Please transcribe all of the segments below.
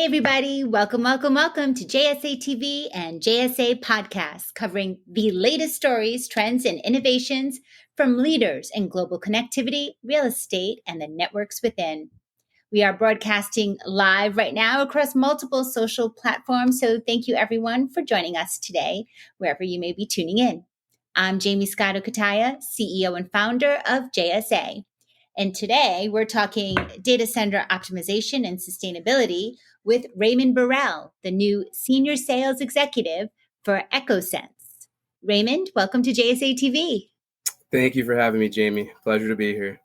Hey, everybody. Welcome, welcome, welcome to JSA TV and JSA Podcasts, covering the latest stories, trends, and innovations from leaders in global connectivity, real estate, and the networks within. We are broadcasting live right now across multiple social platforms, so thank you, everyone, for joining us today, wherever you may be tuning in. I'm Jaymie Scotto Cutaia, CEO and founder of JSA. And today we're talking data center optimization and sustainability with Raymond Burrell, the new senior sales executive for EkkoSense. Raymond, welcome to JSA TV. Thank you for having me, Jaymie. Pleasure to be here.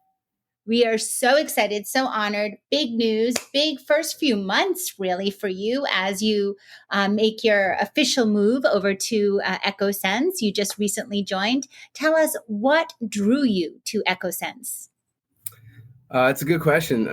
We are so excited, so honored. Big news, big first few months, really, for you as you make your official move over to EkkoSense. You just recently joined. Tell us what drew you to EkkoSense. It's a good question.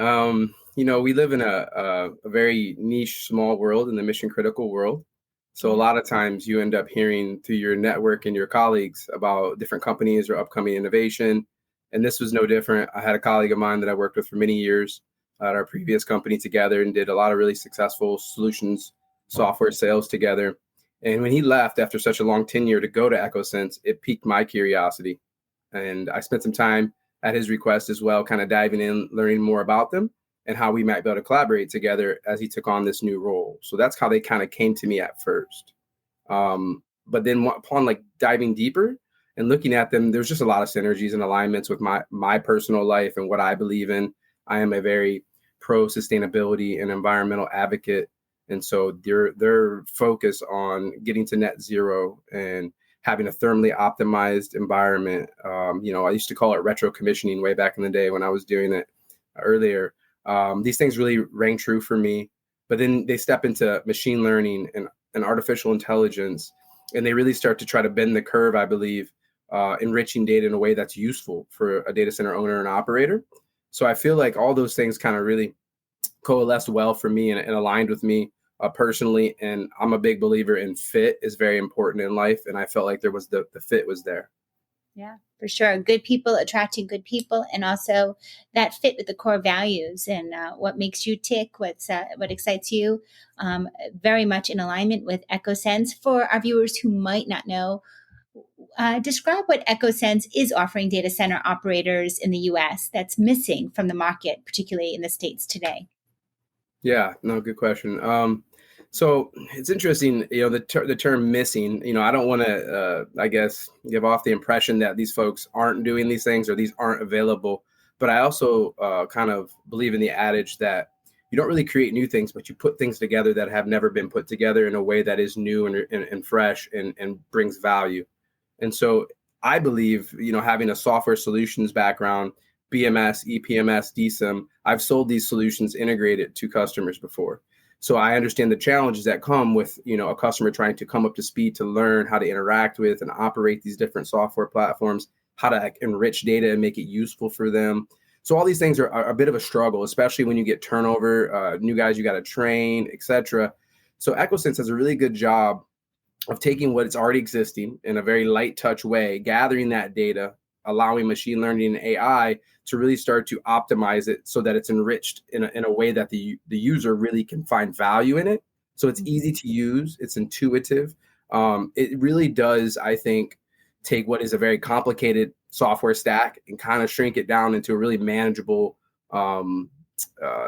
We live in a very niche, small world, in the mission critical world. So a lot of times you end up hearing through your network and your colleagues about different companies or upcoming innovation. And this was no different. I had a colleague of mine that I worked with for many years at our previous company together and did a lot of really successful solutions, software sales together. And when he left after such a long tenure to go to EkkoSense, it piqued my curiosity. And I spent some time at his request as well, kind of diving in, learning more about them and how we might be able to collaborate together as he took on this new role. So that's how they kind of came to me at first. But then upon diving deeper and looking at them, there's just a lot of synergies and alignments with my personal life and what I believe in. I am a very pro sustainability and environmental advocate. And so their focus on getting to net zero and having a thermally optimized environment. I used to call it retro commissioning way back in the day when I was doing it earlier. These things really rang true for me. But then they step into machine learning and artificial intelligence, and they really start to try to bend the curve, I believe, enriching data in a way that's useful for a data center owner and operator. So I feel like all those things kind of really coalesced well for me and aligned with me personally. And I'm a big believer in fit is very important in life. And I felt like there was the fit was there. Yeah, for sure. Good people attracting good people, and also that fit with the core values and what makes you tick, what excites you, very much in alignment with EkkoSense. For our viewers who might not know, describe what EkkoSense is offering data center operators in the U.S. that's missing from the market, particularly in the States today. Yeah, no, good question. So it's interesting, the term missing, I don't want to, give off the impression that these folks aren't doing these things or these aren't available. But I also kind of believe in the adage that you don't really create new things, but you put things together that have never been put together in a way that is new and fresh and brings value. And so I believe, having a software solutions background, BMS, EPMS, DCIM, I've sold these solutions integrated to customers before. So I understand the challenges that come with, a customer trying to come up to speed to learn how to interact with and operate these different software platforms, how to enrich data and make it useful for them. So all these things are a bit of a struggle, especially when you get turnover, new guys you got to train, etc. So EkkoSense does a really good job of taking what's already existing in a very light touch way, gathering that data, allowing machine learning and AI to really start to optimize it so that it's enriched in a way that the user really can find value in it. So it's easy to use, it's intuitive. It really does, I think, take what is a very complicated software stack and kind of shrink it down into a really manageable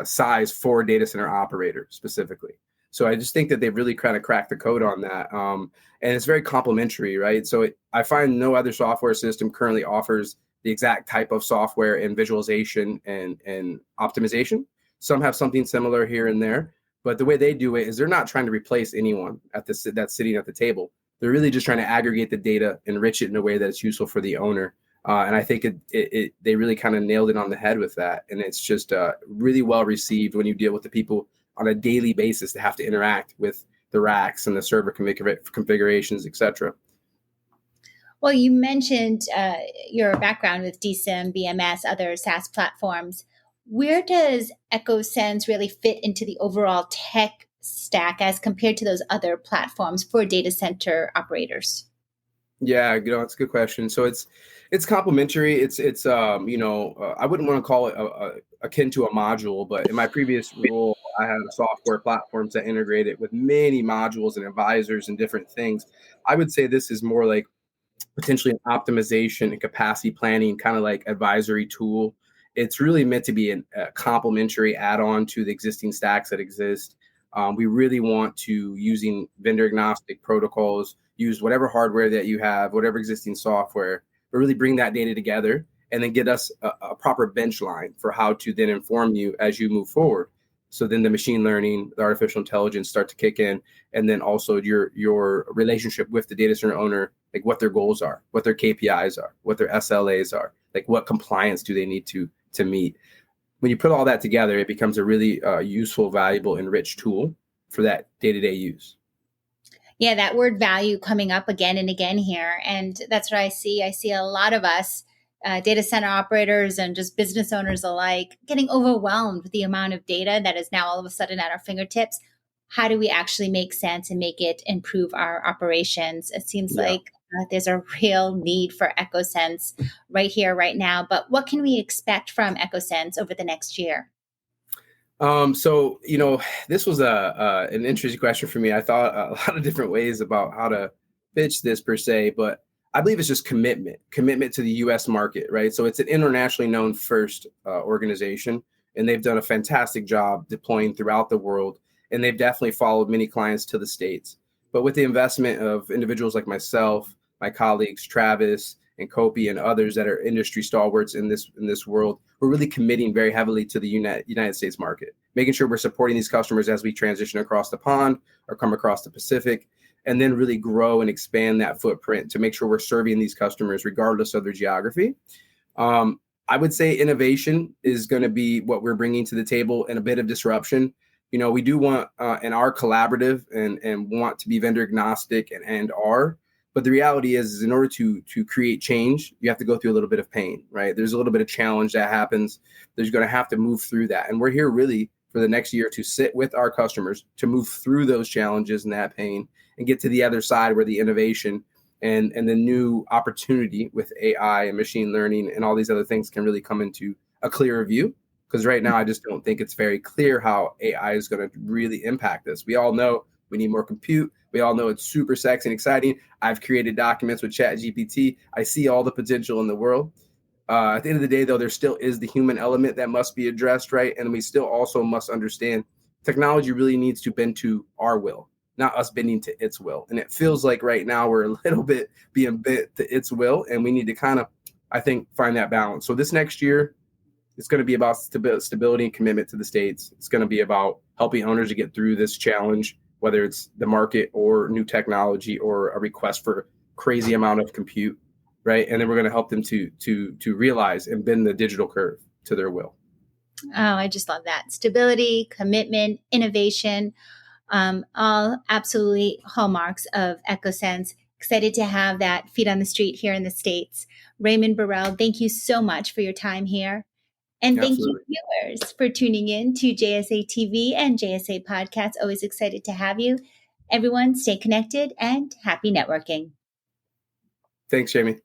size for a data center operator specifically. So I just think that they've really kind of cracked the code on that. And it's very complementary, right? So I find no other software system currently offers the exact type of software and visualization and optimization. Some have something similar here and there, but the way they do it is they're not trying to replace anyone that's sitting at the table. They're really just trying to aggregate the data, enrich it in a way that's useful for the owner. And I think they really kind of nailed it on the head with that. And it's just really well received when you deal with the people on a daily basis to have to interact with the racks and the server configurations, etc. Well, you mentioned your background with DCIM, BMS, other SaaS platforms. Where does EkkoSense really fit into the overall tech stack as compared to those other platforms for data center operators? Yeah, that's a good question. So it's complementary. It's I wouldn't want to call it akin to a module, but in my previous role, I have software platforms that integrate it with many modules and advisors and different things. I would say this is more like potentially an optimization and capacity planning kind of like advisory tool. It's really meant to be a complementary add-on to the existing stacks that exist. We really want to, using vendor agnostic protocols, use whatever hardware that you have, whatever existing software, but really bring that data together and then get us a proper bench line for how to then inform you as you move forward. So then the machine learning, the artificial intelligence start to kick in, and then also your relationship with the data center owner, like what their goals are, what their KPIs are, what their SLAs are, like what compliance do they need to meet. When you put all that together, it becomes a really useful, valuable, and rich tool for that day-to-day use. Yeah, that word value coming up again and again here. And that's what I see. I see a lot of us, data center operators and just business owners alike, getting overwhelmed with the amount of data that is now all of a sudden at our fingertips. How do we actually make sense and make it improve our operations? It seems like there's a real need for EkkoSense right here, right now. But what can we expect from EkkoSense over the next year? So, this was an interesting question for me. I thought a lot of different ways about how to pitch this per se, but I believe it's just commitment to the U.S. market, right? So it's an internationally known first organization, and they've done a fantastic job deploying throughout the world, and they've definitely followed many clients to the States. But with the investment of individuals like myself, my colleagues, Travis and Kopi and others that are industry stalwarts in this world, we're really committing very heavily to the United States market, making sure we're supporting these customers as we transition across the pond or come across the Pacific, and then really grow and expand that footprint to make sure we're serving these customers regardless of their geography. I would say innovation is going to be what we're bringing to the table, and a bit of disruption. We do want and are collaborative and want to be vendor agnostic and are. But the reality is in order to create change, you have to go through a little bit of pain, right? There's a little bit of challenge that happens. There's going to have to move through that. And we're here really for the next year to sit with our customers, to move through those challenges and that pain and get to the other side where the innovation and the new opportunity with AI and machine learning and all these other things can really come into a clearer view. Because right now, I just don't think it's very clear how AI is going to really impact us. We all know we need more compute. We all know it's super sexy and exciting. I've created documents with ChatGPT. I see all the potential in the world. At the end of the day, though, there still is the human element that must be addressed, right? And we still also must understand technology really needs to bend to our will, not us bending to its will. And it feels like right now we're a little bit being bent to its will, and we need to kind of, I think, find that balance. So this next year, it's going to be about stability and commitment to the States. It's going to be about helping owners to get through this challenge, whether it's the market or new technology or a request for crazy amount of compute, right? And then we're going to help them to realize and bend the digital curve to their will. Oh, I just love that. Stability, commitment, innovation, all absolutely hallmarks of EkkoSense. Excited to have that feet on the street here in the States. Raymond Burrell, thank you so much for your time here. And thank you, viewers, for tuning in to JSA TV and JSA Podcasts. Always excited to have you. Everyone, stay connected and happy networking. Thanks, Jaymie.